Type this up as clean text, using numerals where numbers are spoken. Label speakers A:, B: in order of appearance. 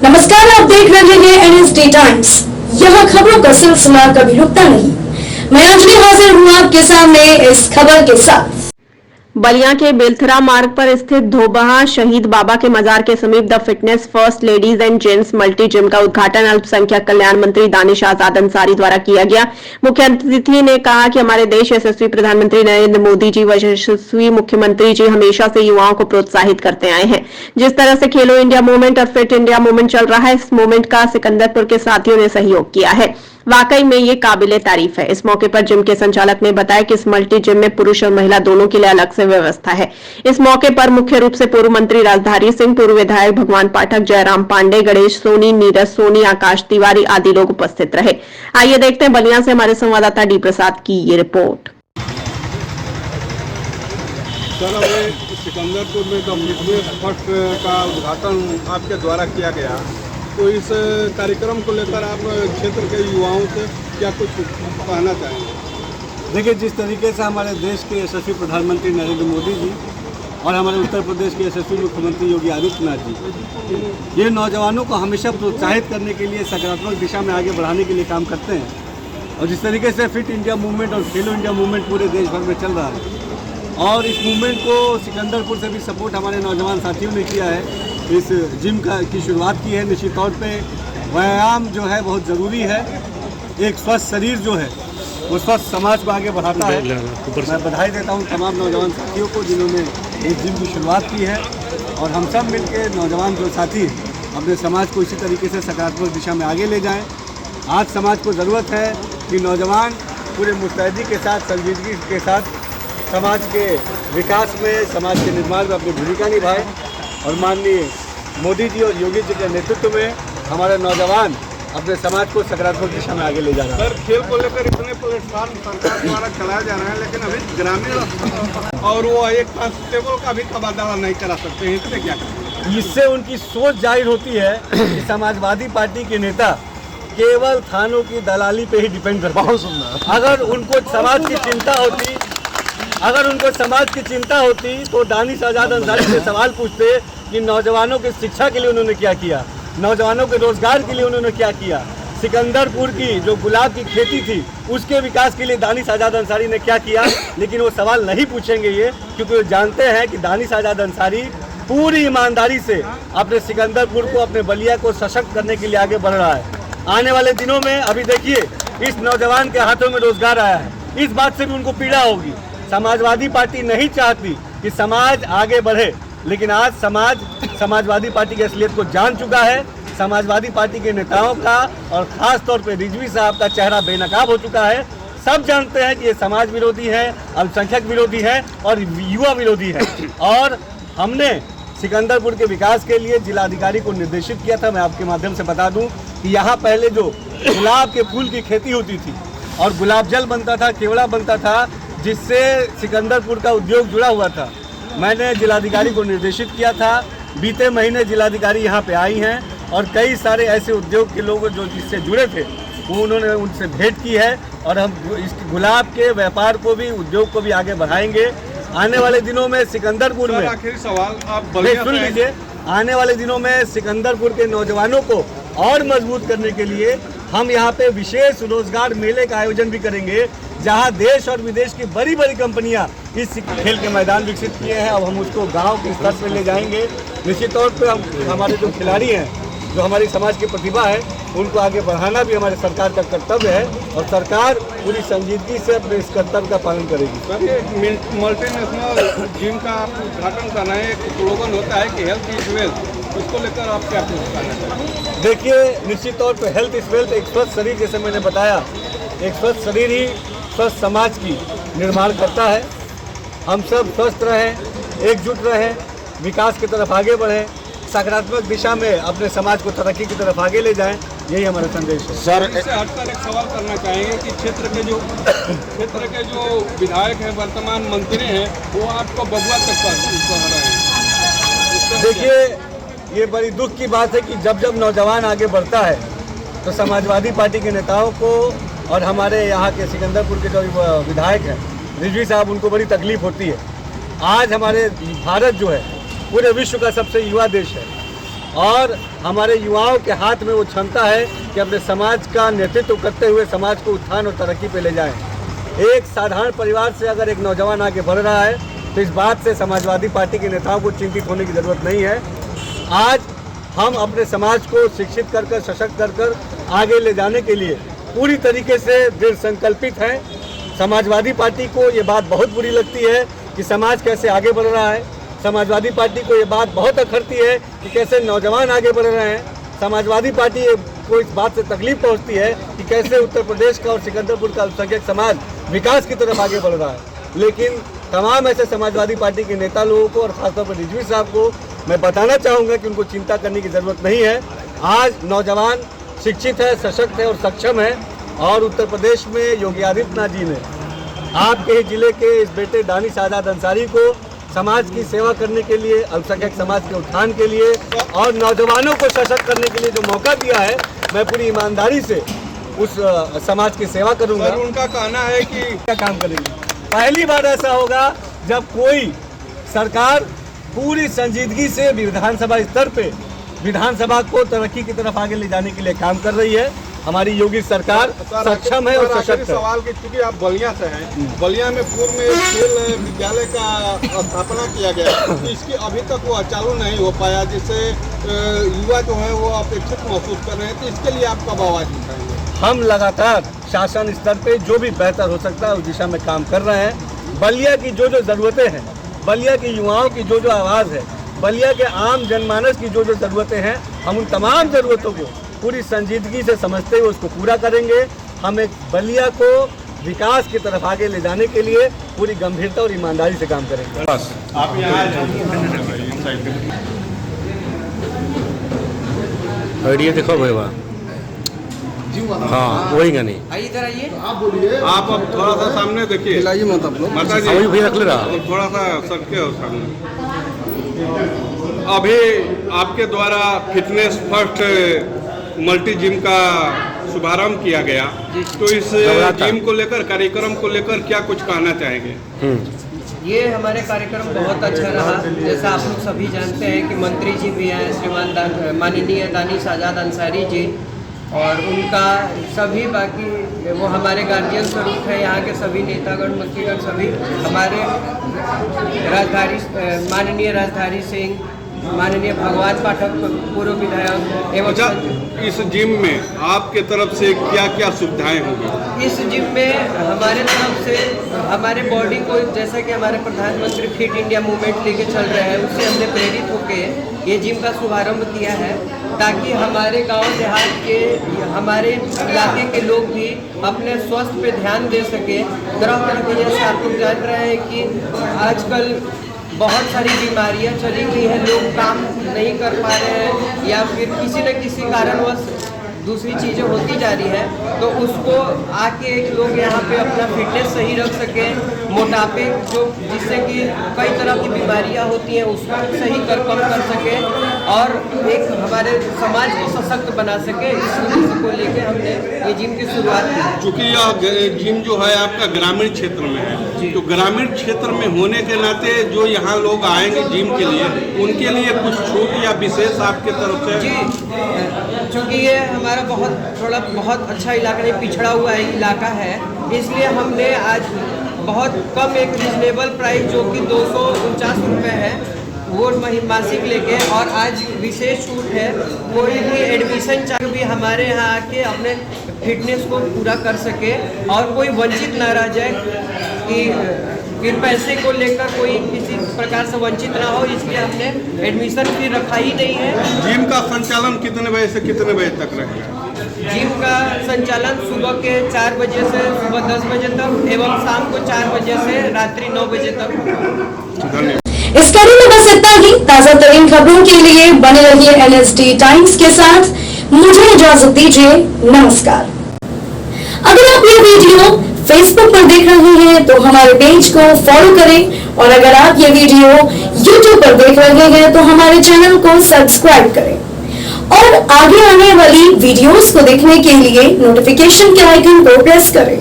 A: नमस्कार, आप देख रहे हैं एनएसडी टाइम्स। यहाँ खबरों का सिलसिला कभी रुकता नहीं। मैं अंजलि हाजिर हूँ आपके सामने इस खबर के साथ।
B: बलिया के बेलथरा मार्ग पर स्थित धोबहा शहीद बाबा के मजार के समीप the fitness first ladies and gents multi gym का उद्घाटन अल्पसंख्यक कल्याण मंत्री दानिश आजाद अंसारी द्वारा किया गया। मुख्य अतिथि ने कहा कि हमारे देश यशस्वी प्रधानमंत्री नरेंद्र मोदी जी व यशस्वी मुख्यमंत्री जी हमेशा से युवाओं को प्रोत्साहित करते आए हैं। जिस तरह से खेलो इंडिया मूवमेंट और फिट इंडिया मूवमेंट चल रहा है, इस मूवमेंट का सिकंदरपुर के साथियों ने सहयोग किया है। वाकई में ये काबिले तारीफ है। इस मौके पर जिम के संचालक ने बताया कि इस मल्टी जिम में पुरुष और महिला दोनों के लिए अलग से व्यवस्था है। इस मौके पर मुख्य रूप से पूर्व मंत्री राजधारी सिंह, पूर्व विधायक भगवान पाठक, जयराम पांडे, गणेश सोनी, नीरज सोनी, आकाश तिवारी आदि लोग उपस्थित रहे। आइए देखते हैं बलिया से हमारे संवाददाता डी प्रसाद की ये रिपोर्ट।
C: सर, हमें सिकंदरपुर में द फिटनेस फर्स्ट का उद्घाटन आपके द्वारा किया गया, तो इस कार्यक्रम को लेकर आप क्षेत्र के युवाओं से क्या कुछ कहना चाहेंगे?
D: देखिए, जिस तरीके से हमारे देश के यशस्वी प्रधानमंत्री नरेंद्र मोदी जी और हमारे उत्तर प्रदेश के यशस्वी मुख्यमंत्री योगी आदित्यनाथ जी ये नौजवानों को हमेशा प्रोत्साहित करने के लिए, सकारात्मक दिशा में आगे बढ़ाने के लिए काम करते हैं, और जिस तरीके से फिट इंडिया मूवमेंट और खेलो इंडिया मूवमेंट पूरे देश भर में चल रहा है, और इस मूवमेंट को सिकंदरपुर से भी सपोर्ट हमारे नौजवान साथियों ने किया है। इस जिम की शुरुआत की है। निश्चित तौर पे व्यायाम जो है बहुत ज़रूरी है। एक स्वस्थ शरीर जो है वो स्वस्थ समाज को आगे बढ़ाता है। मैं बधाई देता हूँ तमाम नौजवान साथियों को जिन्होंने इस जिम की शुरुआत की है, और हम सब मिलकर नौजवान जो साथी अपने समाज को इसी तरीके से सकारात्मक दिशा में आगे ले जाएं। आज समाज को ज़रूरत है कि नौजवान पूरे मुस्तैदी के साथ, संजीदगी के साथ समाज के विकास में, समाज के निर्माण में अपनी भूमिका निभाए, और माननीय मोदी जी और योगी जी के नेतृत्व में हमारे नौजवान अपने समाज को सकारात्मक दिशा में आगे ले जा रहे हैं।
C: सर, खेल को लेकर इतने प्लेटफॉर्म सरकार द्वारा चलाया जा रहा है, लेकिन अभी ग्रामीण और वो एक कांस्टेबल का भी तबादला नहीं करा सकते हैं, इसमें क्या करें?
D: इससे उनकी सोच जाहिर होती है कि समाजवादी पार्टी के नेता केवल थानों की दलाली पे ही डिपेंड करते हैं। बहुत सुंदर। अगर उनको समाज की चिंता होती तो दानिश आजाद अंसारी से सवाल पूछते कि नौजवानों की शिक्षा के लिए उन्होंने क्या किया, नौजवानों के रोजगार के लिए उन्होंने क्या किया, सिकंदरपुर की जो गुलाब की खेती थी उसके विकास के लिए दानिश आजाद अंसारी ने क्या किया। लेकिन वो सवाल नहीं पूछेंगे ये, क्योंकि वो जानते हैं कि दानिश आजाद अंसारी पूरी ईमानदारी से अपने सिकंदरपुर को, अपने बलिया को सशक्त करने के लिए आगे बढ़ रहा है। आने वाले दिनों में अभी देखिए, इस नौजवान के हाथों में रोजगार आया है, इस बात से भी उनको पीड़ा होगी। समाजवादी पार्टी नहीं चाहती कि समाज आगे बढ़े, लेकिन आज समाज समाजवादी पार्टी की असलियत को जान चुका है। समाजवादी पार्टी के नेताओं का और खास तौर पे रिजवी साहब का चेहरा बेनकाब हो चुका है। सब जानते हैं कि ये समाज विरोधी है, अल्पसंख्यक विरोधी है और युवा विरोधी है। और हमने सिकंदरपुर के विकास के लिए जिलाधिकारी को निर्देशित किया था। मैं आपके माध्यम से बता दूं कि यहाँ पहले जो गुलाब के फूल की खेती होती थी और गुलाब जल बनता था, केवड़ा बनता था, जिससे सिकंदरपुर का उद्योग जुड़ा हुआ था। मैंने जिलाधिकारी को निर्देशित किया था। बीते महीने जिलाधिकारी यहाँ पे आई हैं और कई सारे ऐसे उद्योग के लोग जो जिससे जुड़े थे वो उन्होंने उनसे भेंट की है, और हम इस गुलाब के व्यापार को भी, उद्योग को भी आगे बढ़ाएंगे। आने वाले दिनों में सिकंदरपुर में,
C: आखिरी सवाल आप
D: सुन लीजिए, आने वाले दिनों में सिकंदरपुर के नौजवानों को और मजबूत करने के लिए हम यहाँ पे विशेष रोजगार मेले का आयोजन भी करेंगे, जहाँ देश और विदेश की बड़ी बड़ी कंपनियाँ इस खेल के मैदान विकसित किए हैं। अब हम उसको गांव के स्तर पर ले जाएंगे। निश्चित तौर पे हमारे जो खिलाड़ी हैं, जो हमारी समाज की प्रतिभा है, उनको आगे बढ़ाना भी हमारे सरकार का कर्तव्य है, और सरकार पूरी संजीदगी से अपने इस कर्तव्य का पालन करेगी।
C: सर, ये मल्टीनेशनल जिम का आप उद्घाटन कर रहे हैं, एक स्लोगन होता है कि हेल्थ इज वेल्थ, उसको लेकर आप क्या कुछ कहना चाहेंगे?
D: देखिए, निश्चित तौर पे हेल्थ इज वेल्थ। एक स्वस्थ शरीर, जैसे मैंने बताया, एक स्वस्थ शरीर ही स्वस्थ समाज की निर्माण करता है। हम सब स्वस्थ रहें, एकजुट रहें, विकास की तरफ आगे बढ़ें, सकारात्मक दिशा में अपने समाज को तरक्की की तरफ आगे ले जाएं, यही हमारा संदेश है।
C: सर, इससे हटकर एक सवाल करना चाहेंगे कि क्षेत्र के जो विधायक हैं, वर्तमान मंत्री हैं, वो आपको बबुआ तक कह रहे हैं।
D: देखिए, ये बड़ी दुख की बात है कि जब जब नौजवान आगे बढ़ता है तो समाजवादी पार्टी के नेताओं को और हमारे यहाँ के सिकंदरपुर के जो विधायक हैं रिजवी साहब, उनको बड़ी तकलीफ होती है। आज हमारे भारत जो है पूरे विश्व का सबसे युवा देश है, और हमारे युवाओं के हाथ में वो क्षमता है कि अपने समाज का नेतृत्व करते हुए समाज को उत्थान और तरक्की पे ले जाएं। एक साधारण परिवार से अगर एक नौजवान आगे बढ़ रहा है तो इस बात से समाजवादी पार्टी के नेताओं को चिंतित होने की ज़रूरत नहीं है। आज हम अपने समाज को शिक्षित कर सशक्त कर आगे ले जाने के लिए पूरी तरीके से दृढ़ संकल्पित हैं। समाजवादी पार्टी को ये बात बहुत बुरी लगती है कि समाज कैसे आगे बढ़ रहा है। समाजवादी पार्टी को ये बात बहुत अखरती है कि कैसे नौजवान आगे बढ़ रहे हैं। समाजवादी पार्टी को इस बात से तकलीफ पहुंचती है कि कैसे उत्तर प्रदेश का और सिकंदरपुर का अल्पसंख्यक समाज विकास की तरफ आगे बढ़ रहा है। लेकिन तमाम ऐसे समाजवादी पार्टी के नेता लोगों को और खासतौर पर रिजवी साहब को मैं बताना चाहूँगा कि उनको चिंता करने की ज़रूरत नहीं है। आज नौजवान शिक्षित है, सशक्त है और सक्षम है। और उत्तर प्रदेश में योगी आदित्यनाथ जी ने आपके ही जिले के इस बेटे दानिश आज़ाद अंसारी को समाज की सेवा करने के लिए, अल्पसंख्यक समाज के उत्थान के लिए और नौजवानों को सशक्त करने के लिए जो मौका दिया है, मैं पूरी ईमानदारी से उस समाज की सेवा करूंगा।
C: उनका कहना है कि
D: क्या काम करेंगे। पहली बार ऐसा होगा जब कोई सरकार पूरी संजीदगी से विधानसभा स्तर पे विधानसभा को तरक्की की तरफ आगे ले जाने के लिए काम कर रही है। हमारी योगी सरकार सक्षम है और सशक्त है।
C: सवाल की चूंकि आप बलिया से हैं, बलिया में पूर्व में एक खेल विद्यालय का स्थापना किया गया, तो इसकी अभी तक वो चालू नहीं हो पाया, जिससे युवा जो है वो अपेक्षित महसूस कर रहे हैं। तो इसके लिए आप कब आवाज़ उठाएंगे?
D: हम लगातार शासन स्तर पे जो भी बेहतर हो सकता है उस दिशा में काम कर रहे हैं। बलिया की जो ज़रूरतें हैं, बलिया की युवाओं की जो आवाज़ है, बलिया के आम जनमानस की जो ज़रूरतें हैं, हम उन तमाम ज़रूरतों को पूरी संजीदगी से समझते हुए उसको पूरा करेंगे। हम एक बलिया को विकास की तरफ आगे ले जाने के लिए पूरी गंभीरता और ईमानदारी से काम करेंगे।
C: बस आप यहाँ
E: आइडिया देखो भाई वाह, हाँ वही गानी
F: इधर आइए,
C: आप बोलिए। आप अब थोड़ा सा सामने देखिए, माता जी
E: भी रख ले रहा,
C: थोड़ा सा सटके हो सामने। अभी आपके द्वारा फिटनेस फर्स्ट मल्टी जिम का शुभारंभ किया गया, तो इस जिम को लेकर, कार्यक्रम को लेकर क्या कुछ कहना चाहेंगे?
F: ये हमारे कार्यक्रम बहुत अच्छा रहा। जैसा आप लोग सभी जानते हैं कि मंत्री जी भी हैं, श्रीमान माननीय दानिश आज़ाद अंसारी जी, और उनका सभी बाकी वो हमारे गार्जियन स्वरूप है। यहाँ के सभी नेतागण मंत्रीगण सभी हमारे माननीय राजधारी सिंह, माननीय भगवान पाठक पूर्व विधायक एवं
C: अच्छा, इस जिम में आपके तरफ से क्या क्या सुविधाएं होंगी?
F: इस जिम में हमारे तरफ से हमारे बॉडी को, जैसा कि हमारे प्रधानमंत्री फिट इंडिया मूवमेंट लेके चल रहे हैं, उससे हमने प्रेरित होकर ये जिम का शुभारंभ किया है, ताकि हमारे गांव देहात के, हमारे इलाके के लोग भी अपने स्वास्थ्य पे ध्यान दे सके। तरह तरह के, जैसे आप लोग जान रहे हैं कि आजकल बहुत सारी बीमारियां चली गई हैं, लोग काम नहीं कर पा रहे हैं या फिर किसी न किसी कारणवश दूसरी चीज़ें होती जा रही है, तो उसको आके लोग यहाँ पे अपना फिटनेस सही रख सकें, मोटापे जो जिससे कि कई तरह की बीमारियाँ होती हैं उसको सही कम कर सकें और एक हमारे समाज को सशक्त बना सके। इस उद्देश्य को लेकर हमने ये जिम की शुरुआत की।
C: चूँकि यह जिम जो है आपका ग्रामीण क्षेत्र में है, तो ग्रामीण क्षेत्र में होने के नाते जो यहाँ लोग आएंगे जिम के लिए, उनके लिए कुछ छूट या विशेष आपके तरफ से?
F: जी, चूँकि ये हमारा बहुत अच्छा इलाका नहीं, पिछड़ा हुआ इलाका है, इसलिए हमने आज बहुत कम एक रिजनेबल प्राइस जो कि 249 रुपये है वो मासिक लेके, और आज विशेष छूट है। कोई भी एडमिशन चाहे भी हमारे यहाँ आके अपने फिटनेस को पूरा कर सके और कोई वंचित ना रह जाए कि फिर पैसे को लेकर कोई किसी प्रकार से वंचित ना हो, इसलिए हमने एडमिशन फी रखा ही नहीं है।
C: जिम का संचालन कितने बजे से कितने बजे तक रहेगा?
F: जिम का संचालन सुबह के 4 बजे से सुबह 10 बजे तक एवं शाम को 4 बजे से रात्रि 9 बजे तक।
C: धन्यवाद।
A: इस कड़ी में बस इतना ही। ताजा तरीन खबरों के लिए बने रहिए NSD टाइम्स के साथ। मुझे इजाजत दीजिए, नमस्कार। अगर आप ये वीडियो फेसबुक पर देख रहे हैं तो हमारे पेज को फॉलो करें, और अगर आप ये वीडियो यूट्यूब पर देख रहे हैं तो हमारे चैनल को सब्सक्राइब करें, और आगे आने वाली वीडियोस को देखने के लिए नोटिफिकेशन के आइकन को प्रेस करें।